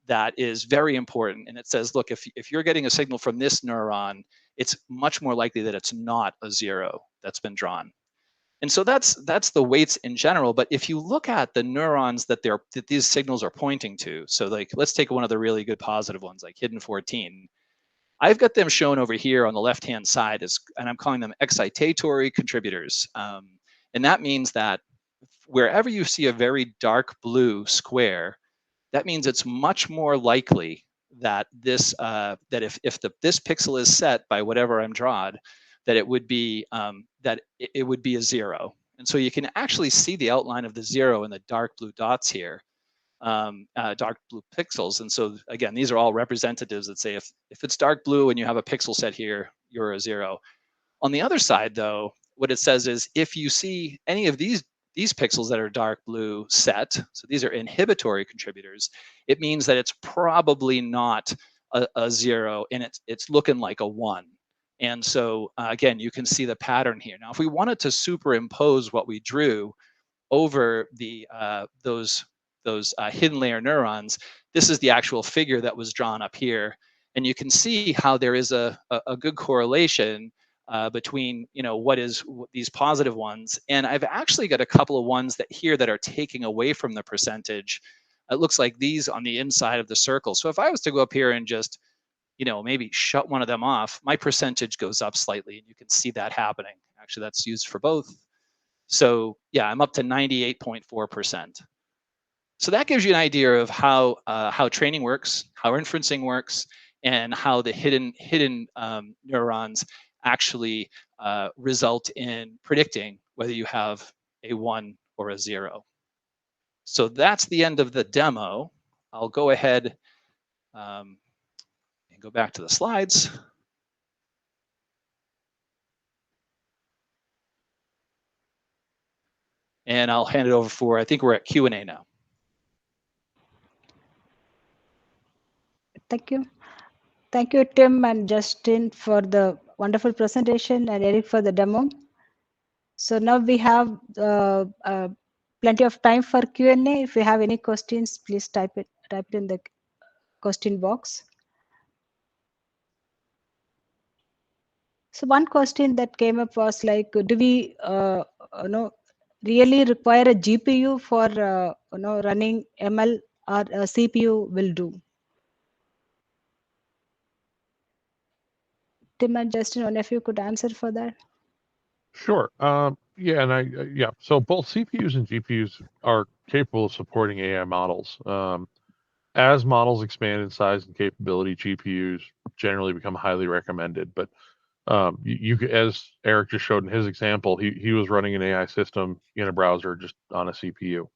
that is very important. And it says, look, if you're getting a signal from this neuron, it's much more likely that it's not a 0 that's been drawn. And so that's the weights in general. But if you look at the neurons that these signals are pointing to, so like let's take one of the really good positive ones, like hidden 14. I've got them shown over here on the left-hand side and I'm calling them excitatory contributors. And that means that wherever you see a very dark blue square, that means it's much more likely that this this pixel is set by whatever I'm drawn, that it would be it would be a 0. And so you can actually see the outline of the 0 in the dark blue dots here, dark blue pixels. And so again, these are all representatives that say if it's dark blue and you have a pixel set here, you're a 0. On the other side, though, what it says is if you see any of these pixels that are dark blue set, so these are inhibitory contributors, it means that it's probably not a 0 and it's looking like a 1. And so again, you can see the pattern here. Now, if we wanted to superimpose what we drew over those hidden layer neurons, this is the actual figure that was drawn up here. And you can see how there is a good correlation between what is these positive ones. And I've actually got a couple of ones that here that are taking away from the percentage. It looks like these on the inside of the circle. So if I was to go up here and just maybe shut one of them off, my percentage goes up slightly, and you can see that happening. Actually, that's used for both. So yeah, I'm up to 98.4%. So that gives you an idea of how training works, how inferencing works, and how the hidden neurons actually result in predicting whether you have a 1 or a 0. So that's the end of the demo. I'll go ahead and go back to the slides. And I'll hand it over for, I think we're at Q&A now. Thank you. Thank you, Tim and Justin, for the wonderful presentation, and Erik for the demo. So now we have plenty of time for Q&A. If you have any questions, please type it in the question box. So one question that came up was like, do we really require a GPU for running ML, or a CPU will do? Tim and Justin, one of you could answer for that. Sure. Yeah, and yeah. So both CPUs and GPUs are capable of supporting AI models. As models expand in size and capability, GPUs generally become highly recommended. But as Erik just showed in his example, he was running an AI system in a browser just on a CPU.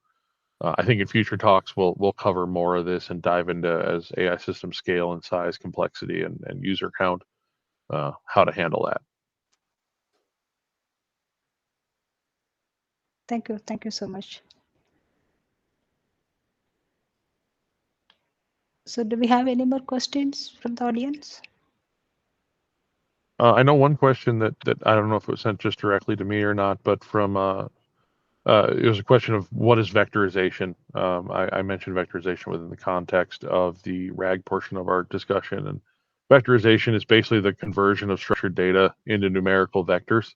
I think in future talks we'll cover more of this and dive into, as AI systems scale in size, complexity, and user count, how to handle that. Thank you. Thank you so much. So do we have any more questions from the audience? I know one question that I don't know if it was sent just directly to me or not, but from it was a question of what is vectorization. I mentioned vectorization within the context of the RAG portion of our discussion, and vectorization is basically the conversion of structured data into numerical vectors,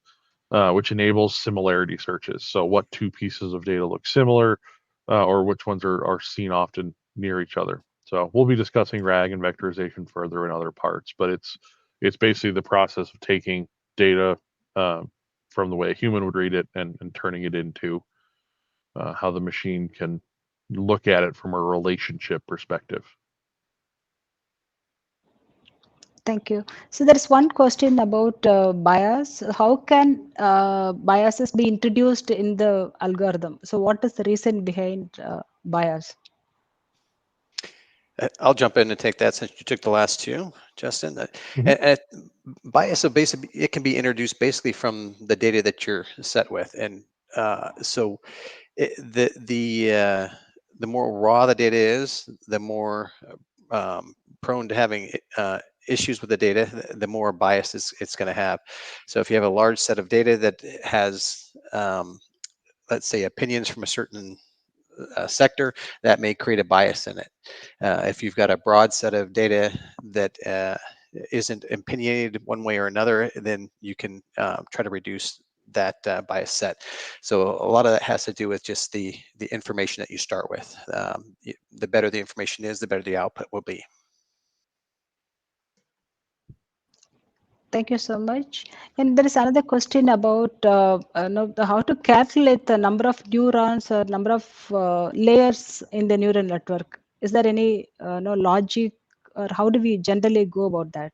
which enables similarity searches. So what two pieces of data look similar, or which ones are seen often near each other. So we'll be discussing RAG and vectorization further in other parts, but it's basically the process of taking data from the way a human would read it and turning it into how the machine can look at it from a relationship perspective. Thank you. So there is one question about bias. How can biases be introduced in the algorithm? So what is the reason behind bias? I'll jump in and take that since you took the last two, Justin. Bias, so basically, it can be introduced basically from the data that you're set with, and so the more raw the data is, the more prone to having issues with the data, the more bias it's going to have. So if you have a large set of data that has, let's say, opinions from a certain sector, that may create a bias in it. If you've got a broad set of data that isn't opinionated one way or another, then you can try to reduce that bias set. So a lot of that has to do with just the information that you start with. The better the information is, the better the output will be. Thank you so much. And there is another question about how to calculate the number of neurons or number of layers in the neural network. Is there any logic, or how do we generally go about that?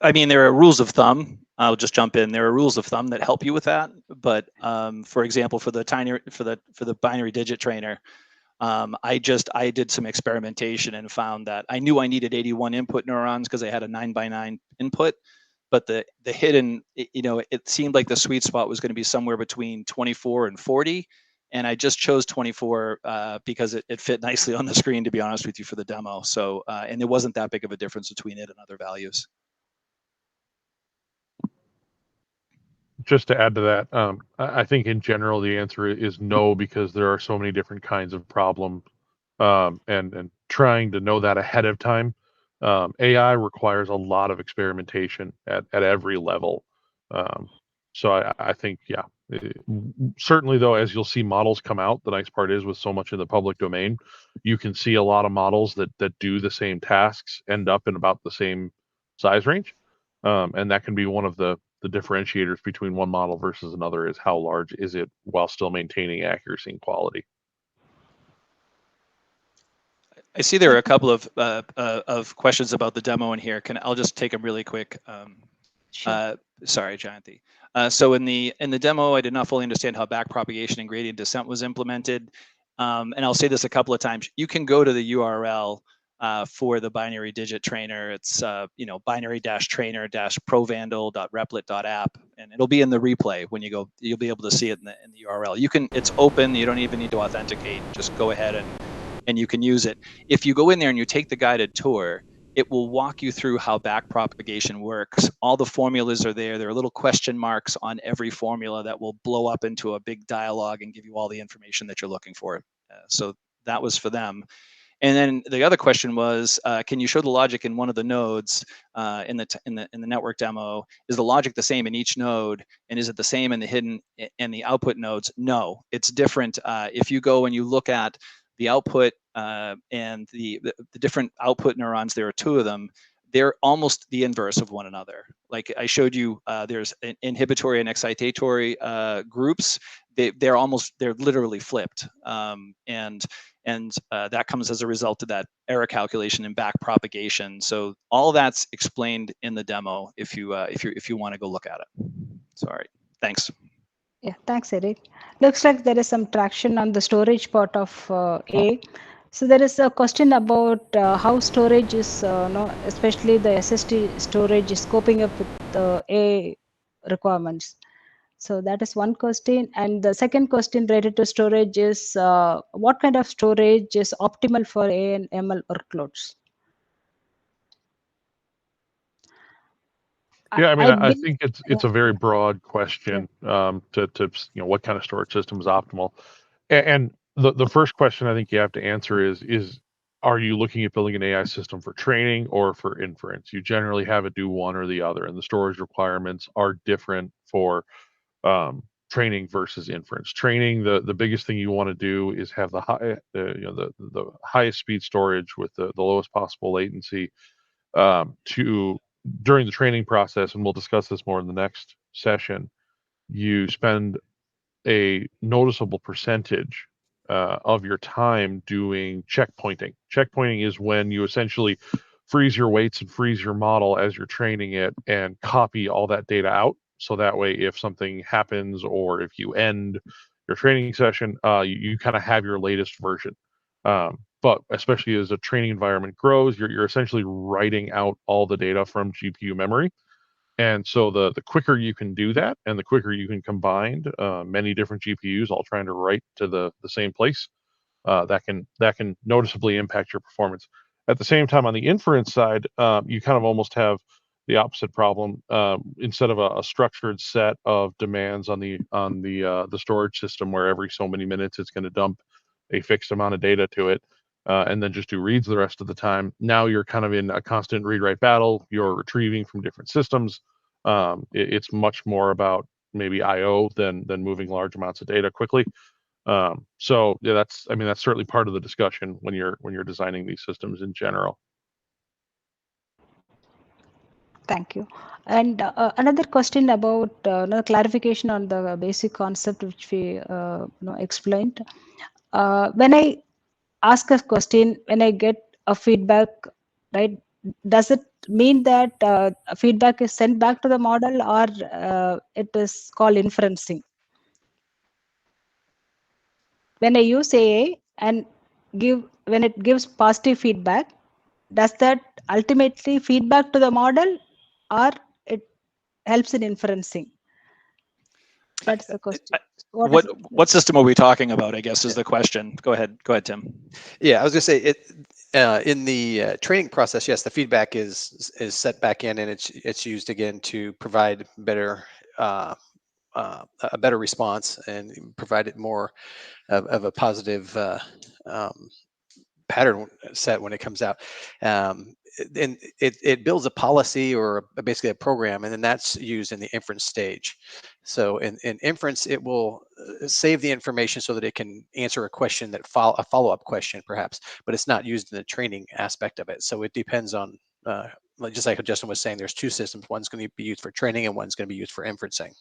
I mean, there are rules of thumb. I'll just jump in. There are rules of thumb that help you with that. But for example, for the binary digit trainer, I did some experimentation and found that I knew I needed 81 input neurons because I had a 9x9 input. But the hidden, it seemed like the sweet spot was going to be somewhere between 24 and 40. And I just chose 24 because it fit nicely on the screen, to be honest with you, for the demo. So, and there wasn't that big of a difference between it and other values. Just to add to that, I think in general the answer is no, because there are so many different kinds of problems, and trying to know that ahead of time AI requires a lot of experimentation at every level. So I think, yeah, certainly though, as you'll see models come out, the nice part is with so much in the public domain, you can see a lot of models that do the same tasks end up in about the same size range. And that can be one of the differentiators between one model versus another, is how large is it while still maintaining accuracy and quality. I see there are a couple of questions about the demo in here. I'll just take them really quick. Sure. Sorry, Jayanthi. So in the demo, I did not fully understand how backpropagation and gradient descent was implemented. And I'll say this a couple of times. You can go to the URL for the binary digit trainer. It's binary-trainer-provandal.replit.app, and it'll be in the replay when you go. You'll be able to see it in the URL. It's open. You don't even need to authenticate. Just go ahead and you can use it. If you go in there and you take the guided tour, it will walk you through how backpropagation works. All the formulas are there. There are little question marks on every formula that will blow up into a big dialogue and give you all the information that you're looking for. So that was for them. And then the other question was, can you show the logic in one of the nodes in the network demo? Is the logic the same in each node, and is it the same in the hidden and the output nodes? No, it's different. If you go and you look at the output and the different output neurons, there are two of them. They're almost the inverse of one another. Like I showed you, there's inhibitory and excitatory groups. They're literally flipped, and that comes as a result of that error calculation and backpropagation. So all that's explained in the demo if you want to go look at it. Sorry, thanks. Yeah, thanks, Erik. Looks like there is some traction on the storage part of A. So there is a question about how storage is, especially the SSD storage is coping up with the A requirements. So that is one question. And the second question related to storage is what kind of storage is optimal for A and ML workloads? Yeah, I mean, I believe- think it's a very broad question to what kind of storage system is optimal. And the first question I think you have to answer is are you looking at building an AI system for training or for inference? You generally have it do one or the other, and the storage requirements are different for training versus inference. Training, the biggest thing you want to do is have the highest speed storage with the lowest possible latency to during the training process, and we'll discuss this more in the next session. You spend a noticeable percentage of your time doing checkpointing. Checkpointing is when you essentially freeze your weights and freeze your model as you're training it and copy all that data out. So that way, if something happens or if you end your training session, you kind of have your latest version. But especially as a training environment grows, you're essentially writing out all the data from GPU memory. And so the quicker you can do that, and the quicker you can combine many different GPUs all trying to write to the same place, that can noticeably impact your performance. At the same time, on the inference side, you kind of almost have the opposite problem. Instead of a structured set of demands on the storage system, where every so many minutes it's going to dump a fixed amount of data to it, and then just do reads the rest of the time. Now you're kind of in a constant read-write battle. You're retrieving from different systems. It's much more about maybe I/O than moving large amounts of data quickly. So yeah, that's certainly part of the discussion when you're designing these systems in general. Thank you. And another question about clarification on the basic concept which we explained. When I ask a question, when I get a feedback, right? Does it mean that feedback is sent back to the model, or it is called inferencing? When I use AA and when it gives positive feedback, does that ultimately feedback to the model, or it helps in inferencing? That's the question. What system are we talking about, I guess, is the question. Go ahead, Tim. Yeah, I was going to say it in the training process. Yes, the feedback is set back in, and it's used again to provide better a better response and provide it more of a positive pattern set when it comes out. And it builds a policy or basically a program, and then that's used in the inference stage. So in inference, it will save the information so that it can answer a question that a follow-up question perhaps, but it's not used in the training aspect of it. So it depends on, just like Justin was saying, there's two systems. One's going to be used for training and one's going to be used for inferencing.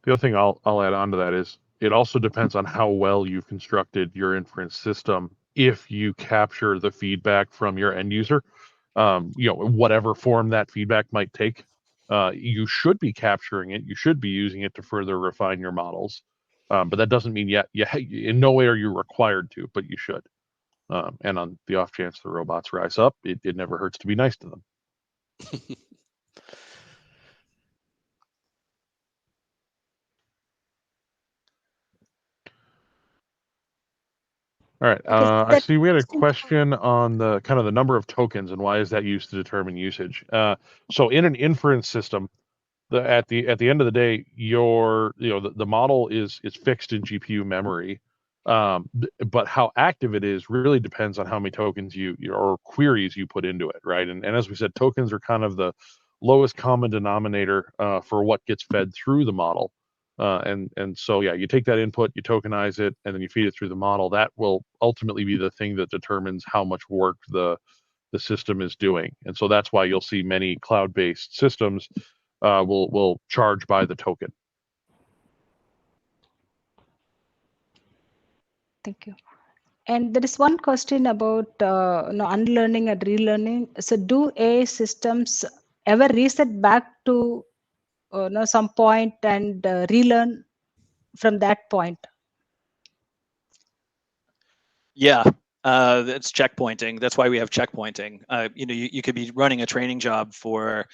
The other thing I'll add on to that is it also depends on how well you've constructed your inference system. If you capture the feedback from your end user, whatever form that feedback might take, you should be capturing it. You should be using it to further refine your models. But that doesn't mean in no way are you required to, but you should. And on the off chance the robots rise up, it never hurts to be nice to them. All right. I see we had a question on the kind of the number of tokens and why is that used to determine usage. So in an inference system, at the end of the day, the model is fixed in GPU memory, but how active it is really depends on how many tokens or queries you put into it, right? And as we said, tokens are kind of the lowest common denominator for what gets fed through the model. And so yeah, you take that input, you tokenize it, and then you feed it through the model. That will ultimately be the thing that determines how much work the system is doing. And so that's why you'll see many cloud-based systems will charge by the token. Thank you. And there is one question about unlearning and relearning. So do AI systems ever reset back to some point and relearn from that point? Yeah, that's checkpointing. That's why we have checkpointing. You could be running a training job for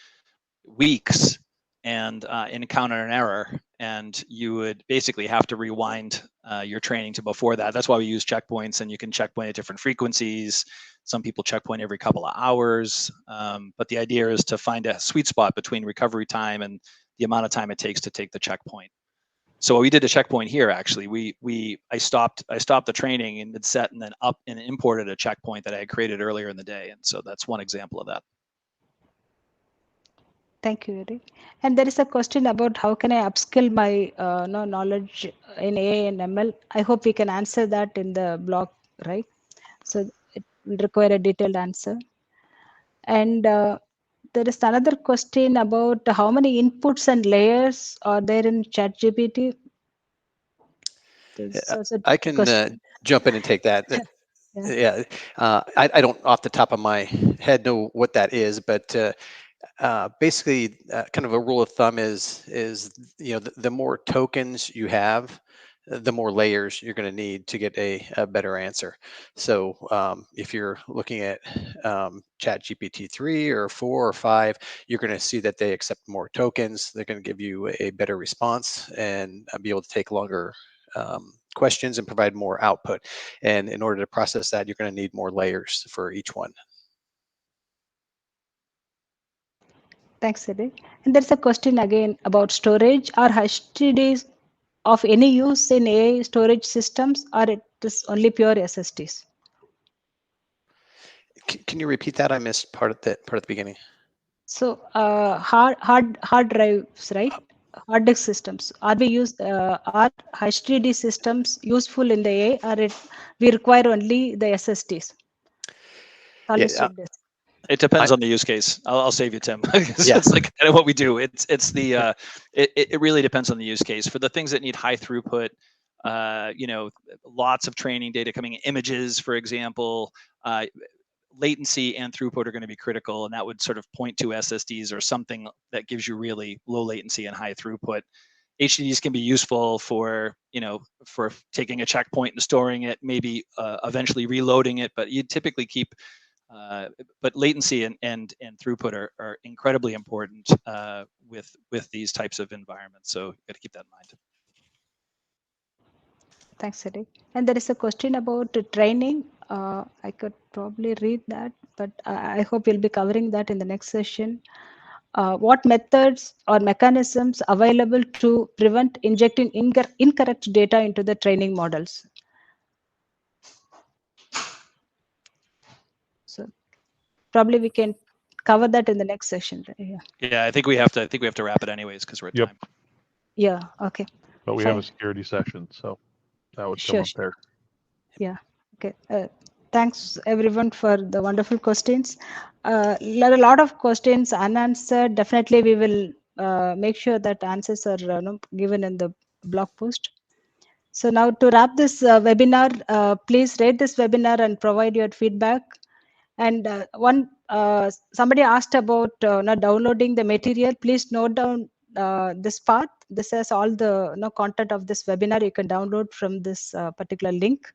weeks and encounter an error, and you would basically have to rewind your training to before that. That's why we use checkpoints, and you can checkpoint at different frequencies. Some people checkpoint every couple of hours, but the idea is to find a sweet spot between recovery time and the amount of time it takes to take the checkpoint. So we did a checkpoint here. Actually, I stopped the training in mid-set and then up and imported a checkpoint that I had created earlier in the day, and so that's one example of that. Thank you, Erik. And there is a question about how can I upskill my knowledge in AI and ML. I hope we can answer that in the blog, right? So it will require a detailed answer. And there is another question about how many inputs and layers are there in ChatGPT. I can jump in and take that. Yeah, I don't off the top of my head know what that is, but basically, kind of a rule of thumb is the more tokens you have, the more layers you're going to need to get a better answer. So if you're looking at ChatGPT 3 or 4 or 5, you're going to see that they accept more tokens. They're going to give you a better response and be able to take longer questions and provide more output. And in order to process that, you're going to need more layers for each one. Thanks, Erik. And there's a question again about storage. Are HDDs of any use in AI storage systems, or it is only pure SSDs? Can you repeat that? I missed part at the beginning. So hard drives, right? Hard disk systems. Are HDD systems useful in the AI, or we require only the SSDs? It depends on the use case. I'll save you, Tim. Yeah. It's like kind of what we do. It really depends on the use case. For the things that need high throughput, lots of training data coming in, images, for example, latency and throughput are going to be critical, and that would sort of point to SSDs or something that gives you really low latency and high throughput. HDDs can be useful for taking a checkpoint and storing it, maybe eventually reloading it, but you typically keep. But latency and throughput are incredibly important with these types of environments. So you got to keep that in mind. Thanks, Erik. And there is a question about training. I could probably read that, but I hope we'll be covering that in the next session. What methods or mechanisms available to prevent injecting incorrect data into the training models? So probably we can cover that in the next session. Yeah. Yeah, I think we have to wrap it anyways because we're at Yep. time. Yeah. Okay. But we have a Fine. security session, so that would come Sure. up there. Yeah. Okay. Thanks everyone for the wonderful questions. A lot of questions unanswered. Definitely, we will make sure that answers are given in the blog post. So now to wrap this webinar, please rate this webinar and provide your feedback. And somebody asked about not downloading the material. Please note down this path. This has all the content of this webinar. You can download from this particular link.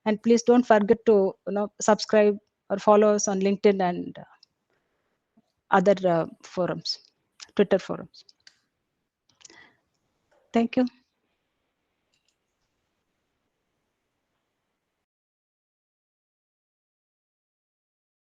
And please don't forget to subscribe or follow us on LinkedIn and other forums, Twitter forums. Thank you.